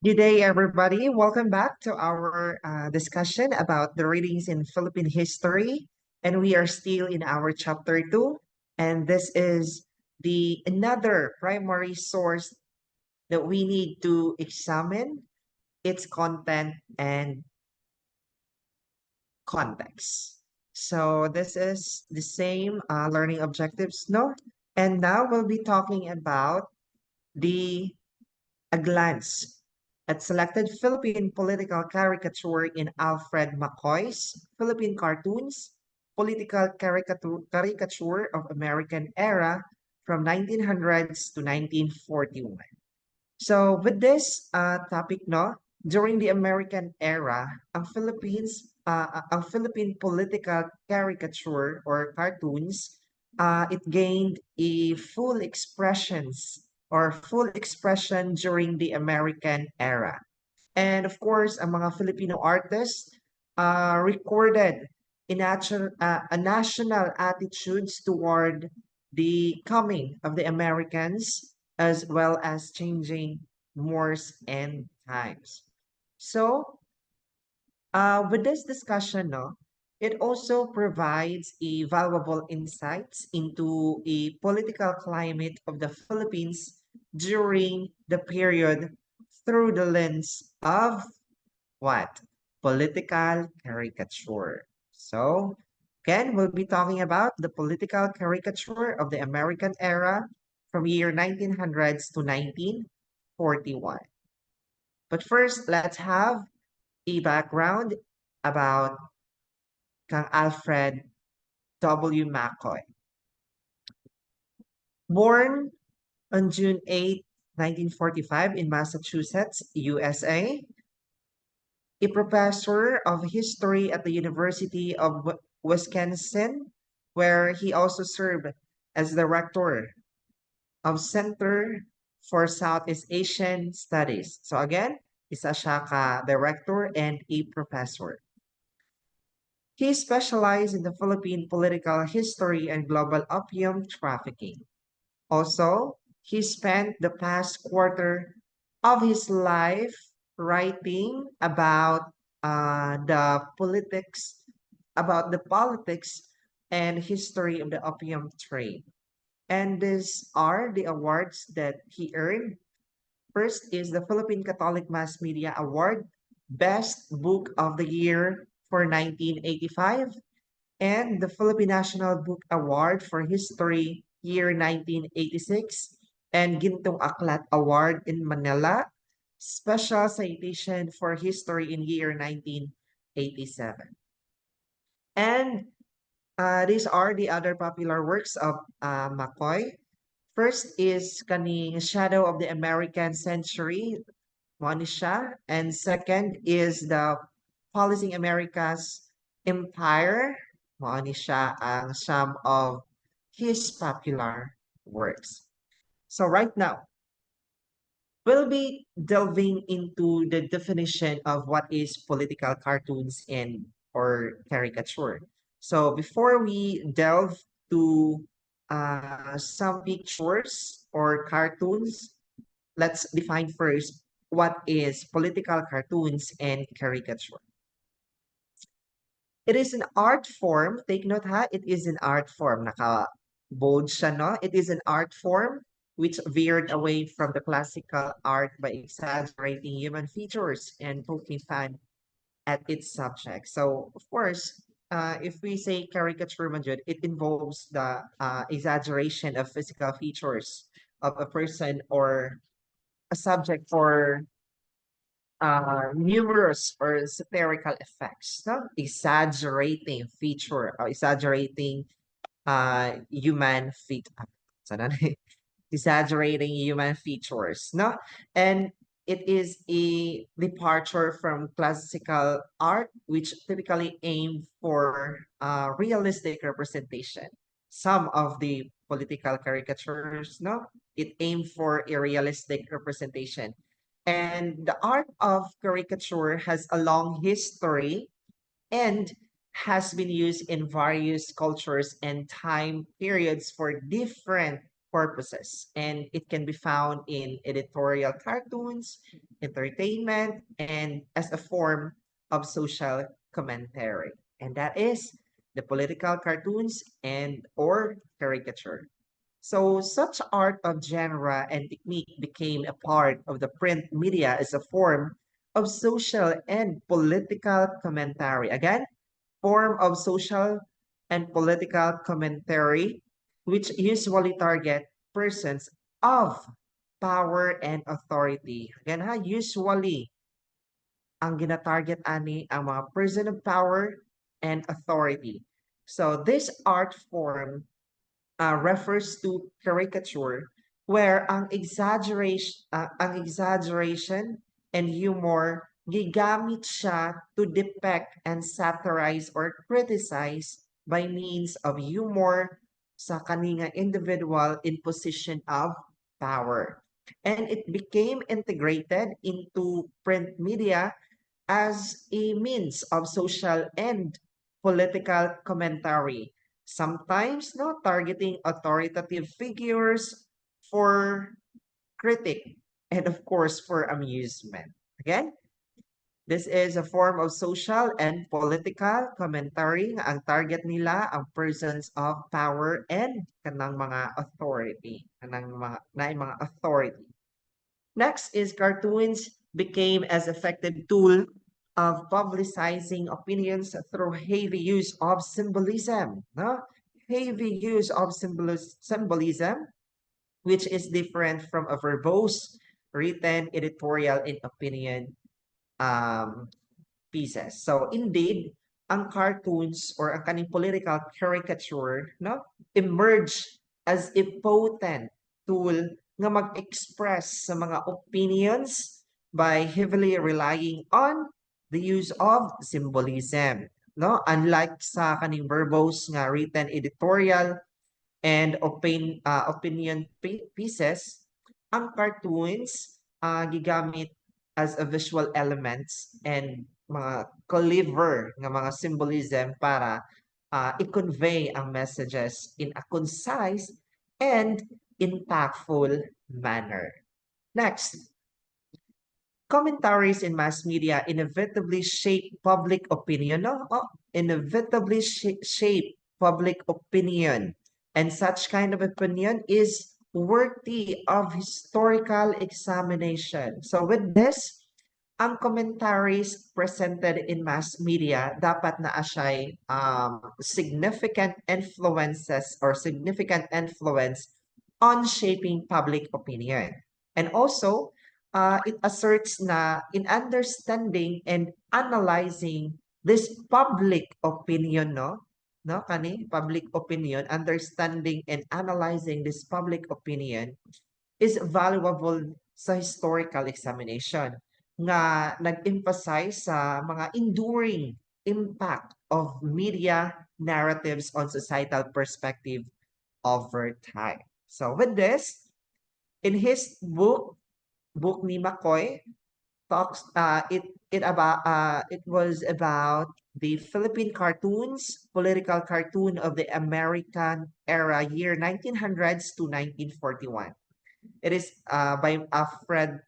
Good day, everybody. Welcome back to our discussion about the readings in Philippine history. And we are still in our chapter 2. And this is the another primary source that we need to examine its content and context. So this is the same learning objectives, no? And now we'll be talking about the a glance at selected Philippine political caricature in Alfred McCoy's Philippine Cartoons, Political Caricature of American Era from 1900s to 1941. So with this topic, no, during the American era, ang Philippine political caricature or cartoons, it gained a full expression during the American era. And of course, ang mga Filipino artists recorded a national attitudes toward the coming of the Americans as well as changing mores and times. So, with this discussion, no, it also provides a valuable insights into a political climate of the Philippines during the period through the lens of what? Political caricature. So, again, we'll be talking about the political caricature of the American era from year 1900s to 1941. But first, let's have a background about Kang Alfred W. McCoy. Born on June 8, 1945 in Massachusetts, USA, a professor of history at the University of Wisconsin, where he also served as the rector of Center for Southeast Asian Studies. So again, isa siya ka director and a professor. He specialized in the Philippine political history and global opium trafficking. Also, he spent the past quarter of his life writing about the politics and history of the opium trade. And these are the awards that he earned. First is the Philippine Catholic Mass Media Award, Best Book of the Year for 1985, and the Philippine National Book Award for History year 1986, and Gintong Aklat Award in Manila, Special Citation for History in year 1987. And these are the other popular works of McCoy. First is kaning Shadow of the American Century, mo ni siya. And second is the Policing America's Empire, mo ni siya ang some of his popular works. So right now, we'll be delving into the definition of what is political cartoons and or caricature. So before we delve to some pictures or cartoons, let's define first what is political cartoons and caricature. It is an art form. Take note ha, it is an art form. Naka-bold siya, no? It is an art form which veered away from the classical art by exaggerating human features and poking fun at its subject. So, of course, if we say caricature, Manjud, it involves the exaggeration of physical features of a person or a subject for numerous or satirical effects, no? Exaggerating feature or exaggerating human feet. So, exaggerating human features, no? And it is a departure from classical art, which typically aim for realistic representation. Some of the political caricatures, no? It aimed for a realistic representation. And the art of caricature has a long history and has been used in various cultures and time periods for different purposes, and it can be found in editorial cartoons, entertainment, and as a form of social commentary. And that is the political cartoons and or caricature. So such art of genre and technique became a part of the print media as a form of social and political commentary. Again, form of social and political commentary, which usually target persons of power and authority. Again, usually ang gina-target ani ang mga person of power and authority. So this art form refers to caricature where ang exaggeration and humor gigamit siya to depict and satirize or criticize by means of humor sa kaninga individual in position of power. And it became integrated into print media as a means of social and political commentary, sometimes no targeting authoritative figures for critic and of course for amusement. Again, this is a form of social and political commentary nga ang target nila ang persons of power and kanang mga authority, kanang mga authority. Next is cartoons became as effective tool of publicizing opinions through heavy use of symbolism. No? Heavy use of symbolism, which is different from a verbose written editorial and opinion um, pieces. So indeed, ang cartoons or ang kaning political caricature no emerge as a potent tool nga mag-express sa mga opinions by heavily relying on the use of symbolism. No? Unlike sa kaning verbose nga written editorial and opinion pieces, ang cartoons gigamit as a visual elements and mga clever nga mga symbolism para i-convey ang messages in a concise and impactful manner. Next, commentaries in mass media inevitably shape public opinion. No? Inevitably shape public opinion. And such kind of opinion is worthy of historical examination. So with this, ang commentaries presented in mass media dapat na asay significant influences or significant influence on shaping public opinion. And also, it asserts na in understanding and analyzing this public opinion, public opinion, understanding and analyzing this public opinion is valuable sa historical examination nga nag-emphasize sa mga enduring impact of media narratives on societal perspective over time. So with this, in his book ni McCoy, talks it was about the Philippine cartoons, political cartoon of the American era, year 1900s to 1941. It is by Alfred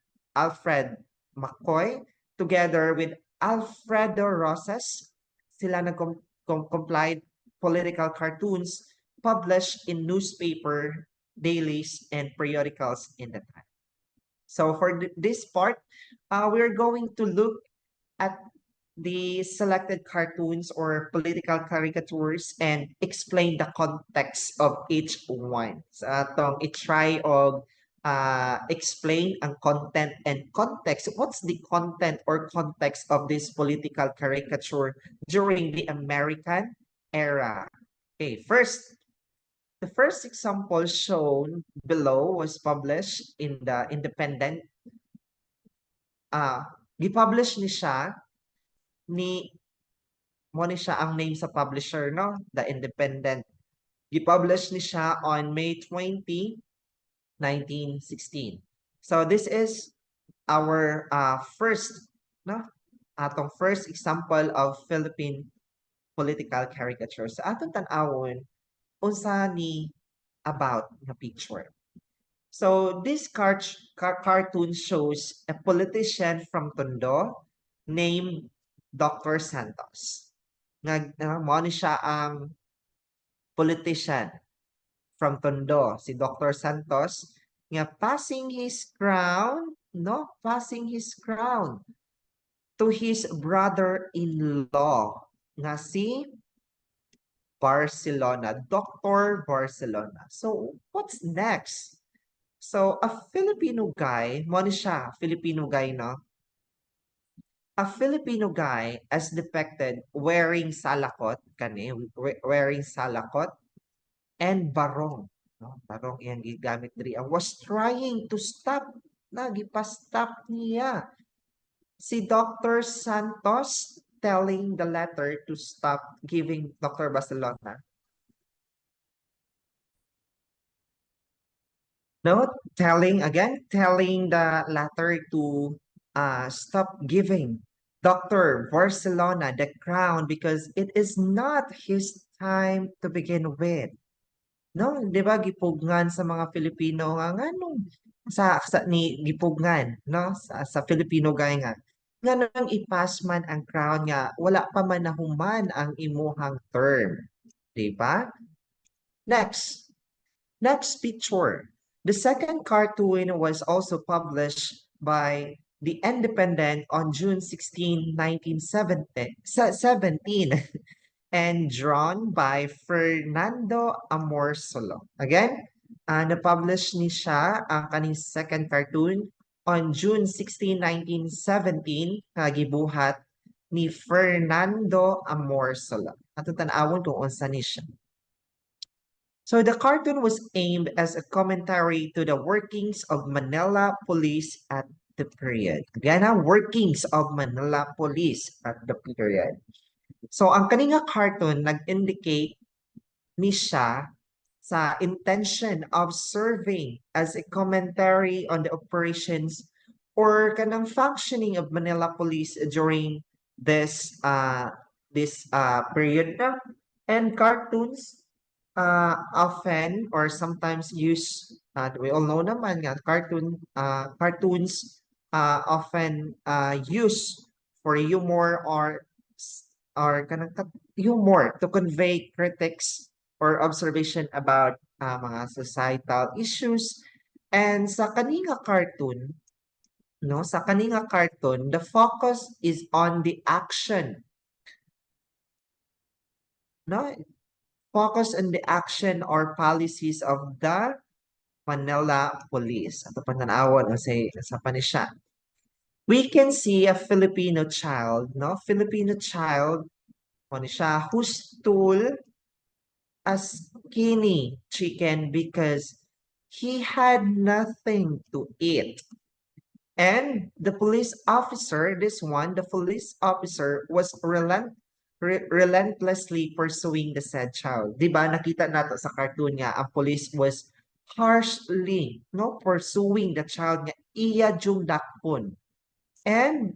McCoy together with Alfredo Rosas. Sila nag-complied political cartoons published in newspaper, dailies, and periodicals in the time. So for this part, we're going to look at the selected cartoons or political caricatures and explain the context of each one. So atong i-try og explain ang content and context. What's the content or context of this political caricature during the American era? Okay, the first example shown below was published in the Independent. Gipublish ni siya mo ni siya ang name sa publisher, no? The Independent. Gipublish ni siya on May 20, 1916. So this is our first, no? Atong first example of Philippine political caricature. Sa atong tan-awon, unsa ni about the picture. So this cartoon shows a politician from Tondo named Dr. Santos. Mo ni siya ang politician from Tondo, si Dr. Santos, nga passing his crown, no? Passing his crown to his brother-in-law nga si Barcelona, Dr. Barcelona. So, what's next? So, a Filipino guy, mo ni siya, Filipino guy, no? A Filipino guy as depicted wearing salakot, wearing salakot and barong. No? Barong iyang gigamit diri. Was trying to stop, nagipastop niya. Si Dr. Santos telling the letter to stop giving Dr. Barcelona. No, telling the latter to stop giving Dr. Barcelona the crown because it is not his time to begin with. No, di ba gipugnan sa mga Filipino nga nganong sa ni gipugnan no sa Filipino gay nga nganong ipas man ang crown nga wala pa man nahuman ang imuhang term, di ba? Next. Next picture. The second cartoon was also published by The Independent on June 16, 1917 and drawn by Fernando Amorsolo. Again, na-publish ni siya ang kaning second cartoon on June 16, 1917 gibuhat ni Fernando Amorsolo. Ato tan-awon kung unsa ni siya. So the cartoon was aimed as a commentary to the workings of Manila Police at the period. Again, workings of Manila Police at the period. So ang kaninga cartoon nag-indicate ni siya sa intention of serving as a commentary on the operations or kanang functioning of Manila Police during this period na. And cartoons often or sometimes use we all know naman nga cartoons often use for humor or kanang humor to convey critics or observation about mga societal issues. And sa kaninga cartoon, no, sa kaninga cartoon, the focus is on the action, no, focus on the action or policies of the Manila Police. Ato pananawon o sa panisya. We can see a Filipino child, no? Filipino child, ano siya, who stole a skinny chicken because he had nothing to eat. And the police officer, the police officer was relentlessly pursuing the said child. Di ba nakita nato sa cartoon nga ang police was harshly no pursuing the child nga iya jung dakpon. And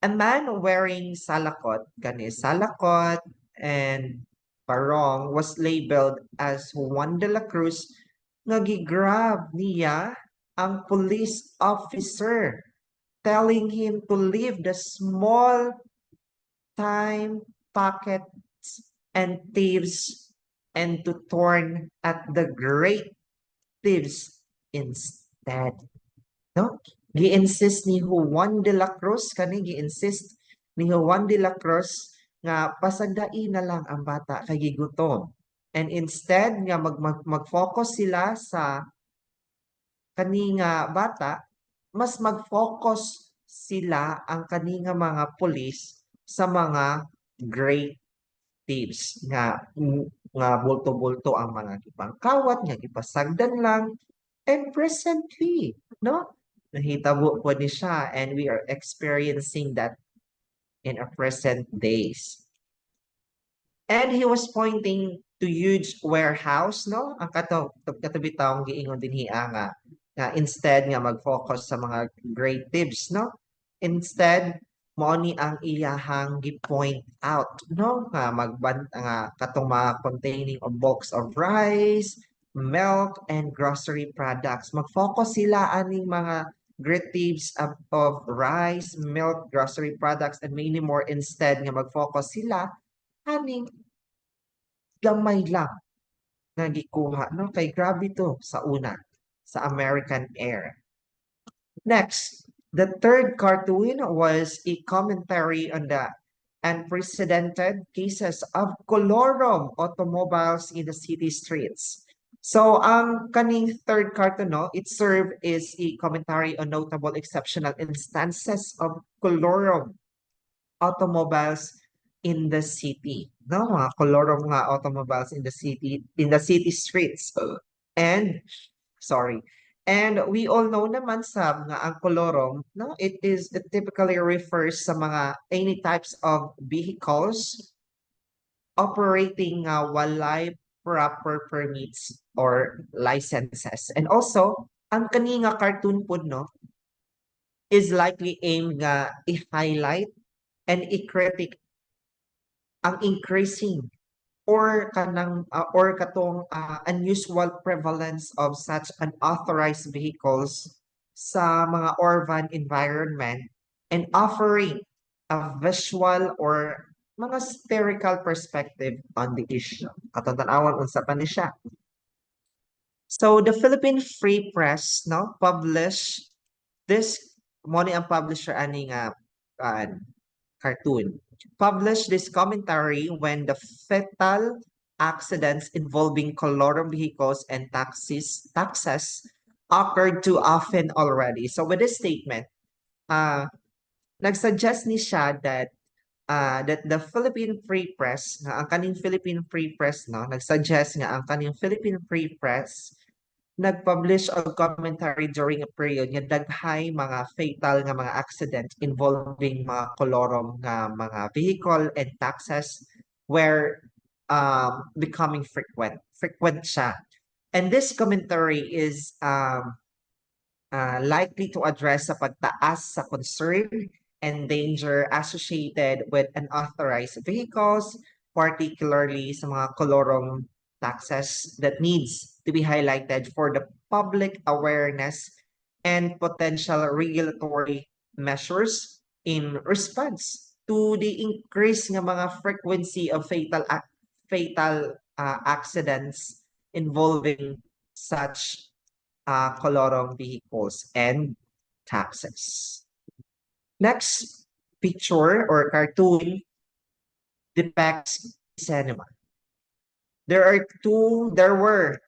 a man wearing salakot and barong was labeled as Juan de la Cruz nga gigrab niya ang police officer telling him to leave the small time pockets and thieves and to turn at the great thieves instead. No? Gi-insist ni Juan de la Cruz gi-insist ni Juan de la Cruz nga pasagdai na lang ang bata kay gigutom. And instead nga mag-focus sila sa kaninga bata, mas mag-focus sila ang kaninga mga pulis sa mga great thieves nga bulto-bulto ang mga gipangkawat nga gipasagdan lang. And presently, no? Nahitabo po ni siya and we are experiencing that in our present days. And he was pointing to huge warehouse, no? Ang katabi taong giingon din hiya nga instead nga mag-focus sa mga great thieves, no? Instead, mo ni ang iyahang gi-point out, no? Nga katong mga containing a box of rice, milk, and grocery products. Mag-focus sila aning mga thieves of rice, milk, grocery products, and many more. Instead nga mag-focus sila aning gamay lang na gikuha. No? Kay grabe to sa una, sa American Air. Next, the third cartoon was a commentary on the unprecedented cases of colorum automobiles in the city streets. So, ang kaning third cartoon, no, it served as a commentary on notable exceptional instances of colorum automobiles in the city. No, mga colorum nga automobiles in the city streets. And sorry. And we all know naman sa nga ang kolorom, no? It typically refers sa mga any types of vehicles operating walay proper permits or licenses. And also, ang kaninga cartoon po, no, is likely aimed nga i-highlight and i-critic ang increasing or katong unusual prevalence of such unauthorized vehicles sa mga urban environment and offering a visual or mga spherical perspective on the issue. Katong-tanawan unsa pa ni siya. So the Philippine Free Press no published this mo ni ang publisher ani nga cartoon published this commentary when the fatal accidents involving colorum vehicles and taxes occurred too often already. So with this statement, nagsuggest ni siya that the Philippine Free Press, nga ang kaning Philippine Free Press, no, nagsuggest nga ang kaning Philippine Free Press nag-publish og commentary during a period nga daghay mga fatal nga mga accident involving mga kolorom nga mga vehicle and taxes were becoming frequent siya. And this commentary is likely to address sa pagtaas sa concern and danger associated with unauthorized vehicles, particularly sa mga kolorom taxes that needs to be highlighted for the public awareness and potential regulatory measures in response to the increase ng mga frequency of fatal accidents involving such colorum vehicles and taxes. Next picture or cartoon depicts cinema. There were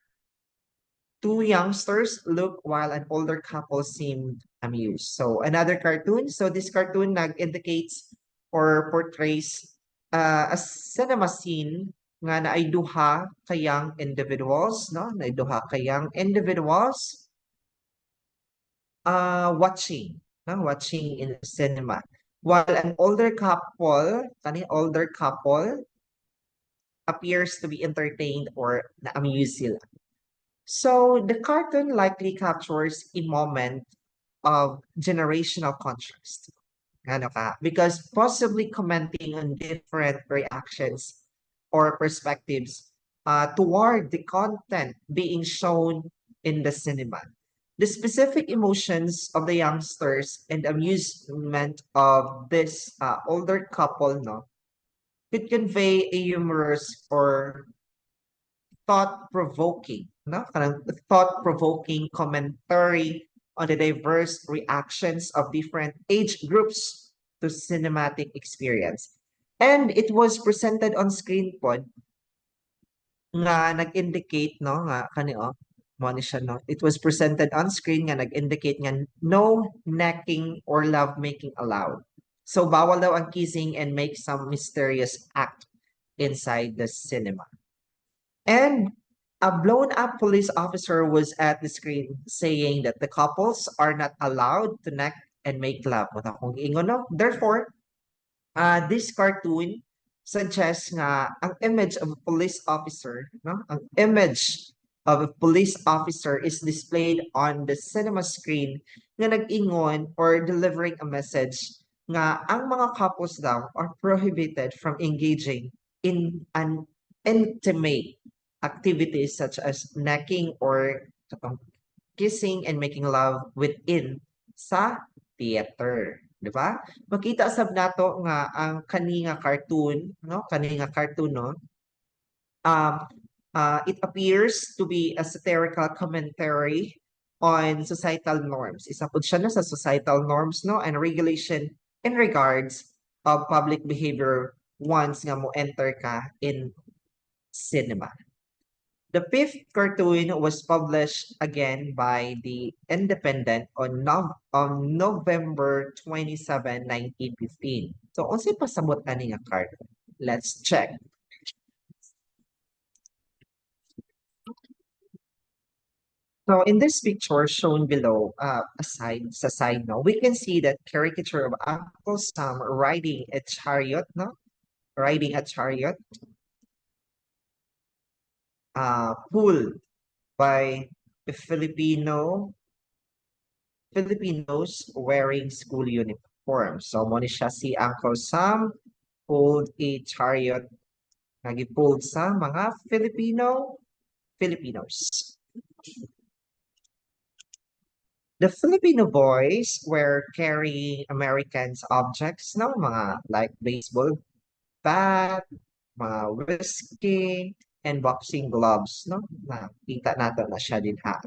two youngsters look while an older couple seemed amused. So another cartoon. So this cartoon indicates or portrays a cinema scene nga na ay duha ka young individuals, no? Na ay duha ka young individuals watching in the cinema. While an older couple appears to be entertained or na-amuse sila. So the cartoon likely captures a moment of generational contrast. Ano ka? Because possibly commenting on different reactions or perspectives toward the content being shown in the cinema. The specific emotions of the youngsters and amusement of this older couple, no, could convey a humorous or thought-provoking, no? Kanang thought-provoking commentary on the diverse reactions of different age groups to cinematic experience. And it was presented on screen pod nga nag-indicate, no, nga kanio, mo ni siya, no? It was presented on screen nga nag-indicate nga no necking or love-making allowed. So bawal daw ang kissing and make some mysterious act inside the cinema. And a blown up police officer was at the screen saying that the couples are not allowed to neck and make love. Therefore, this cartoon suggests nga ang image of a police officer, no? Ang image of a police officer is displayed on the cinema screen nga nag-ingon or delivering a message nga ang mga couples daw are prohibited from engaging in an intimate activities such as necking or kissing and making love within sa theater. Di ba? Makita sab nato nga ang kani nga cartoon, no? Kani nga cartoon, no? Um, it appears to be a satirical commentary on societal norms. Isa po siya na sa societal norms, no? And regulation in regards of public behavior once nga mo enter ka in cinema. The fifth cartoon was published again by the Independent on November 27, 1915. So, unsay pasabot ani nga cartoon? Let's check. So in this picture shown below, sa side, no, we can see that caricature of Uncle Sam riding a chariot, no, riding a chariot, pulled by the Filipinos wearing school uniform. So mo ni siya si Uncle Sam pulled a chariot nagi-pulled sa mga Filipinos. The Filipino boys were carrying Americans objects, no? Mga like baseball bat, mga whiskey, and boxing gloves, no? Nakita nato na siya din ha.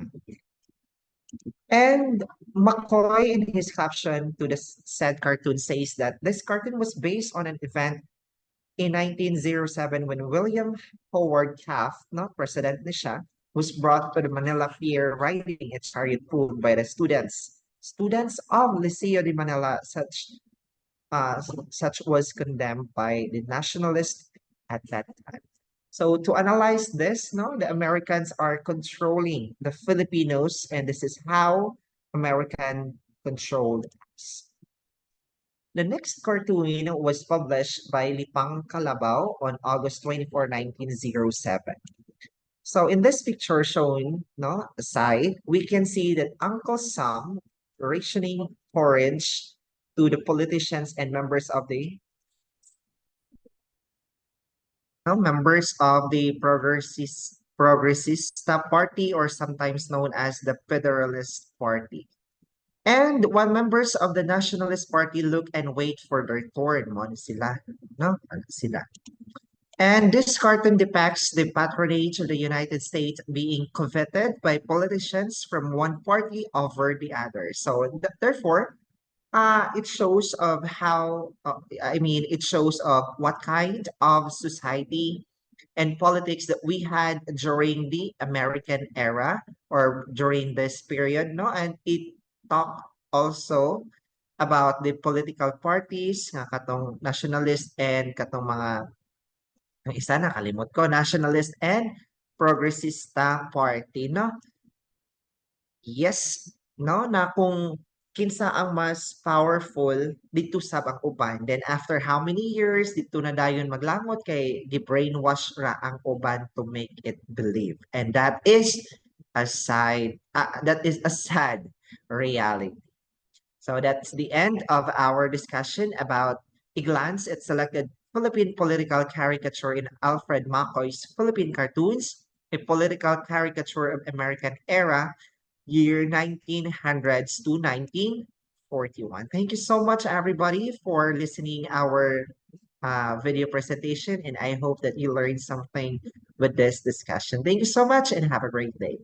And McCoy, in his caption to the said cartoon, says that this cartoon was based on an event in 1907 when William Howard Taft, no, president ni siya, was brought to the Manila Pier riding a chariot pulled by the students. Students of Liceo de Manila, such was condemned by the nationalists at that time. So to analyze this, no, the Americans are controlling the Filipinos, and this is how American controlled us. The next cartoon was published by Lipang Calabao on August 24, 1907. So in this picture shown, no, aside, we can see that Uncle Sam rationing porridge to the politicians and members of the Progresista Party, or sometimes known as the Federalist Party. And while members of the Nationalist Party look and wait for their turn, mo sila, no? Sila. And this cartoon depicts the patronage of the United States being coveted by politicians from one party over the other. So therefore, it shows of how, it shows of what kind of society and politics that we had during the American era or during this period, no? And it talk also about the political parties, nga katong nationalist and katong mga, ang isa nakalimot ko, nationalist and progressista party, no? Yes, no, na kung kinsa ang mas powerful dito sa ang uban, then after how many years dito na dayon maglangot kay gi-brainwash ra ang uban to make it believe, and that is a sad reality. So that's the end of our discussion about a glance at selected Philippine political caricature in Alfred McCoy's Philippine Cartoons, a political caricature of American era, year 1900s to 1941. Thank you so much, everybody, for listening our video presentation, and I hope that you learned something with this discussion. Thank you so much and have a great day.